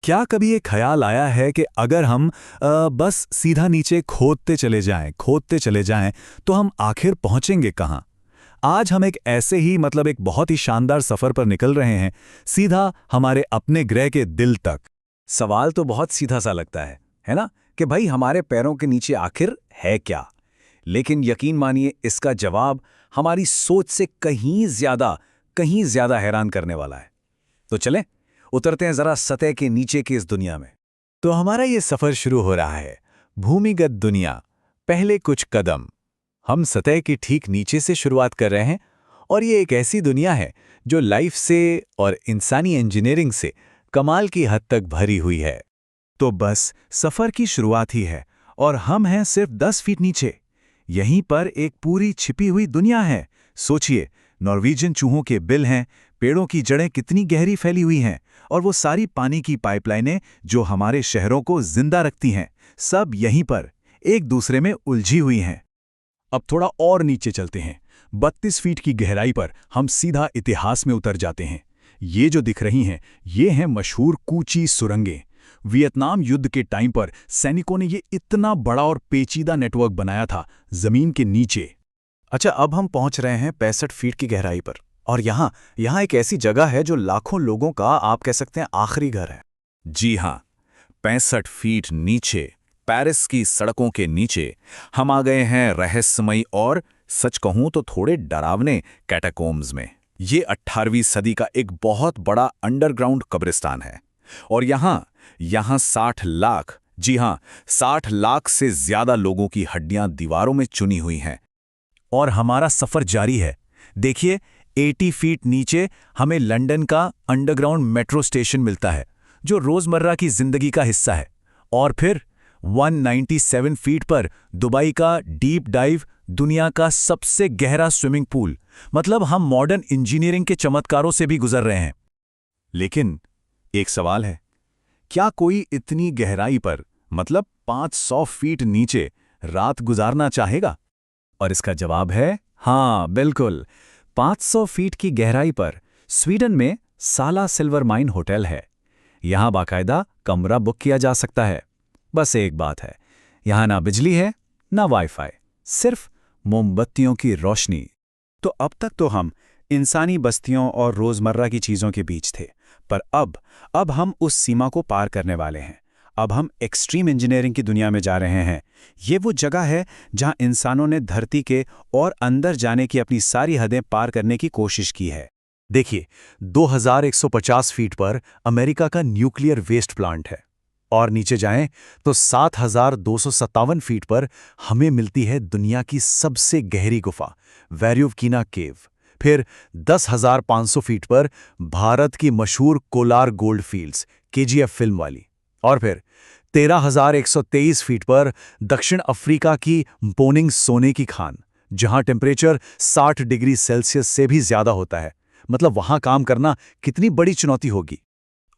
क्या कभी ये ख्याल आया है कि अगर हम बस सीधा नीचे खोदते चले जाएं, तो हम आखिर पहुंचेंगे कहां? आज हम एक ऐसे ही एक बहुत ही शानदार सफर पर निकल रहे हैं, सीधा हमारे अपने ग्रह के दिल तक। सवाल तो बहुत सीधा सा लगता है ना, कि भाई हमारे पैरों के नीचे आखिर है क्या? लेकिन यकीन मानिए, इसका जवाब हमारी सोच से कहीं ज्यादा हैरान करने वाला है। तो चलें, उतरते हैं जरा सतह के नीचे की इस दुनिया में। तो हमारा ये सफर शुरू हो रहा है, भूमिगत दुनिया, पहले कुछ कदम। हम सतह के ठीक नीचे से शुरुआत कर रहे हैं, और ये एक ऐसी दुनिया है जो लाइफ से और इंसानी इंजीनियरिंग से कमाल की हद तक भरी हुई है। तो बस सफर की शुरुआत ही है, और हम हैं सिर्फ 10 फीट नीचे। यहीं पर एक पूरी छिपी हुई दुनिया है। सोचिए, नॉर्वेजियन चूहों के बिल हैं, पेड़ों की जड़ें कितनी गहरी फैली हुई हैं, और वो सारी पानी की पाइपलाइनें जो हमारे शहरों को जिंदा रखती हैं, सब यहीं पर एक दूसरे में उलझी हुई हैं। अब थोड़ा और नीचे चलते हैं। 32 फीट की गहराई पर हम सीधा इतिहास में उतर जाते हैं। ये जो दिख रही हैं, ये हैं मशहूर कूची सुरंगें। वियतनाम युद्ध के टाइम पर सैनिकों ने ये इतना बड़ा और पेचीदा नेटवर्क बनाया था जमीन के नीचे। अच्छा, अब हम पहुंच रहे हैं 65 फीट की गहराई पर, और यहाँ एक ऐसी जगह है जो लाखों लोगों का, आप कह सकते हैं, आखिरी घर है। जी हाँ, 65 फीट नीचे, पेरिस की सड़कों के नीचे हम आ गए हैं रहस्यमयी और, सच कहूं तो, थोड़े डरावने कैटाकोम्स में। ये 18वीं सदी का एक बहुत बड़ा अंडरग्राउंड कब्रिस्तान है, और यहाँ 60 लाख, जी हाँ, 60 लाख से ज्यादा लोगों की हड्डियां दीवारों में चुनी हुई हैं। और हमारा सफर जारी है। देखिए, 80 फीट नीचे हमें लंदन का अंडरग्राउंड मेट्रो स्टेशन मिलता है, जो रोजमर्रा की जिंदगी का हिस्सा है। और फिर 197 फीट पर दुबई का डीप डाइव, दुनिया का सबसे गहरा स्विमिंग पूल। मतलब हम मॉडर्न इंजीनियरिंग के चमत्कारों से भी गुजर रहे हैं। लेकिन एक सवाल है, क्या कोई इतनी गहराई पर, 500 फीट नीचे, रात गुजारना चाहेगा? और इसका जवाब है हाँ, बिल्कुल। 500 फीट की गहराई पर स्वीडन में साला सिल्वर माइन होटल है। यहां बाकायदा कमरा बुक किया जा सकता है। बस एक बात है, यहां ना बिजली है, ना वाईफाई, सिर्फ मोमबत्तियों की रोशनी। तो अब तक तो हम इंसानी बस्तियों और रोजमर्रा की चीजों के बीच थे, पर अब हम उस सीमा को पार करने वाले हैं। अब हम एक्सट्रीम इंजीनियरिंग की दुनिया में जा रहे हैं। ये वो जगह है जहां इंसानों ने धरती के और अंदर जाने की अपनी सारी हदें पार करने की कोशिश की है। देखिए, 2150 फीट पर अमेरिका का न्यूक्लियर वेस्ट प्लांट है, और नीचे जाएं तो 7257 फीट पर हमें मिलती है दुनिया की सबसे गहरी गुफा, वेरुवकीना केव। फिर 10,500 फीट पर भारत की मशहूर Kolar gold fields, KGF film वाली। और फिर 13,123 फीट पर दक्षिण अफ्रीका की बोनिंग सोने की खान, जहां टेम्परेचर 60 डिग्री सेल्सियस से भी ज्यादा होता है। मतलब वहां काम करना कितनी बड़ी चुनौती होगी।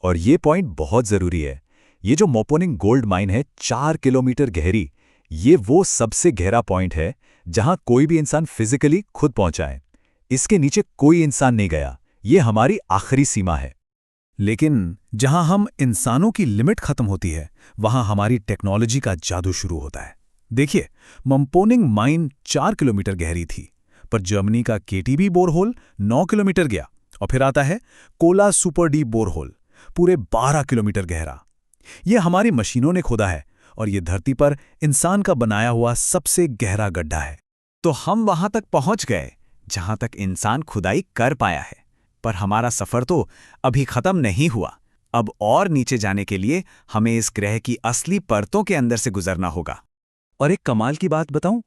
और ये पॉइंट बहुत जरूरी है, ये जो मोपोनिंग गोल्ड माइन है, 4 किलोमीटर गहरी, ये वो सबसे गहरा पॉइंट है जहां कोई भी इंसान फिजिकली खुद पहुंचा है। इसके नीचे कोई इंसान नहीं गया, ये हमारी आखिरी सीमा है। लेकिन जहां हम इंसानों की लिमिट खत्म होती है, वहां हमारी टेक्नोलॉजी का जादू शुरू होता है। देखिए, मोपोनिंग माइन 4 किलोमीटर गहरी थी, पर जर्मनी का केटीबी बोरहोल 9 किलोमीटर गया, और फिर आता है कोला सुपर डीप बोरहोल, पूरे 12 किलोमीटर गहरा। यह हमारी मशीनों ने खोदा है, और यह धरती पर इंसान का बनाया हुआ सबसे गहरा गड्ढा है। तो हम वहां तक पहुंच गए जहां तक इंसान खुदाई कर पाया है, पर हमारा सफर तो अभी खत्म नहीं हुआ। अब और नीचे जाने के लिए हमें इस ग्रह की असली परतों के अंदर से गुजरना होगा। और एक कमाल की बात बताऊं,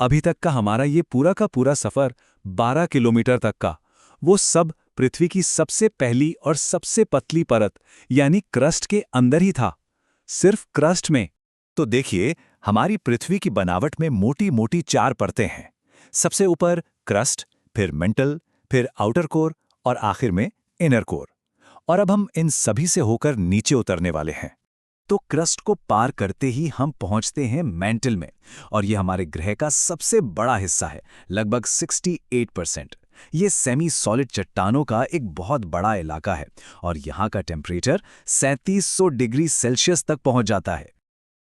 अभी तक का हमारा ये पूरा का पूरा सफर 12 किलोमीटर तक का, वो सब पृथ्वी की सबसे पहली और सबसे पतली परत यानी क्रस्ट के अंदर ही था, सिर्फ क्रस्ट में। तो देखिए, हमारी पृथ्वी की बनावट में मोटी मोटी 4 परतें हैं। सबसे ऊपर क्रस्ट, फिर मेंटल, फिर आउटर कोर, और आखिर में इनर कोर। और अब हम इन सभी से होकर नीचे उतरने वाले हैं। तो क्रस्ट को पार करते ही हम पहुंचते हैं मेंटल में, और यह हमारे ग्रह का सबसे बड़ा हिस्सा है, लगभग 68%। ये सेमी सॉलिड चट्टानों का एक बहुत बड़ा इलाका है और यहाँ का टेम्परेचर 3700 डिग्री सेल्सियस तक पहुंच जाता है।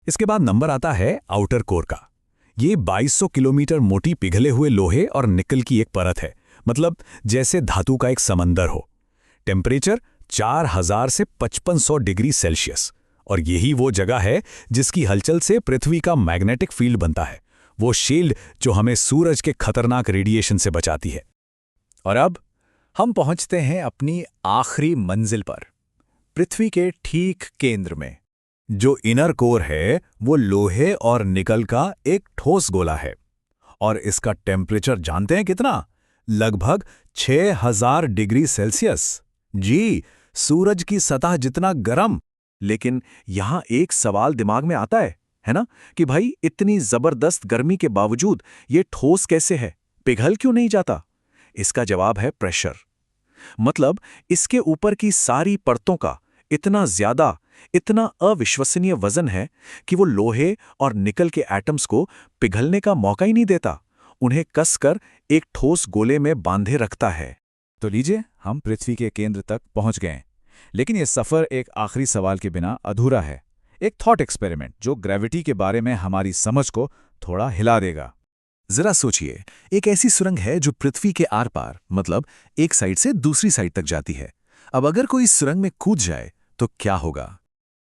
इसके बाद नंबर आता है आउटर कोर का। ये 2200 किलोमीटर मोटी पिघले हुए लोहे और निकल की एक परत है, मतलब जैसे धातु का एक समंदर हो। टेम्परेचर 4000 से 5500 डिग्री सेल्सियस, और यही वो जगह है जिसकी हलचल से पृथ्वी का मैग्नेटिक फील्ड बनता है, वो शील्ड जो हमें सूरज के खतरनाक रेडिएशन से बचाती है। और अब हम पहुंचते हैं अपनी आखिरी मंजिल पर, पृथ्वी के ठीक केंद्र में। जो इनर कोर है वो लोहे और निकल का एक ठोस गोला है, और इसका टेम्परेचर जानते हैं कितना? लगभग 6000 डिग्री सेल्सियस। जी, सूरज की सतह जितना गर्म। लेकिन यहां एक सवाल दिमाग में आता है ना, कि भाई इतनी जबरदस्त गर्मी के बावजूद ये ठोस कैसे है, पिघल क्यों नहीं जाता? इसका जवाब है प्रेशर। मतलब इसके ऊपर की सारी परतों का इतना ज्यादा, इतना अविश्वसनीय वजन है कि वो लोहे और निकल के एटम्स को पिघलने का मौका ही नहीं देता, उन्हें कसकर एक ठोस गोले में बांधे रखता है। तो लीजिए, हम पृथ्वी के केंद्र तक पहुंच गए, लेकिन यह सफर एक आखिरी सवाल के बिना अधूरा है। एक थॉट एक्सपेरिमेंट जो ग्रेविटी के बारे में हमारी समझ को थोड़ा हिला देगा। जरा सोचिए, एक ऐसी सुरंग है जो पृथ्वी के आर पार, मतलब एक साइड से दूसरी साइड तक जाती है। अब अगर कोई इस सुरंग में कूद जाए तो क्या होगा?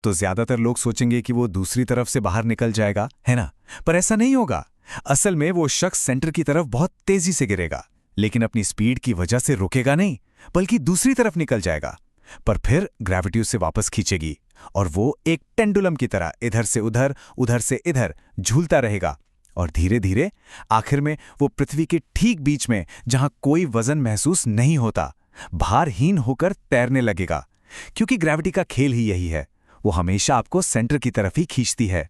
तो ज्यादातर लोग सोचेंगे कि वो दूसरी तरफ से बाहर निकल जाएगा, है ना? पर ऐसा नहीं होगा। असल में वो शख्स सेंटर की तरफ बहुत तेजी से गिरेगा, लेकिन अपनी स्पीड की वजह से रुकेगा नहीं, बल्कि दूसरी तरफ निकल जाएगा। पर फिर ग्रेविटी उसे वापस खींचेगी और वो एक पेंडुलम की तरह इधर से उधर से इधर झूलता रहेगा, और धीरे धीरे आखिर में वो पृथ्वी के ठीक बीच में, जहां कोई वजन महसूस नहीं होता, भारहीन होकर तैरने लगेगा। क्योंकि ग्रेविटी का खेल ही यही है, वो हमेशा आपको सेंटर की तरफ ही खींचती है।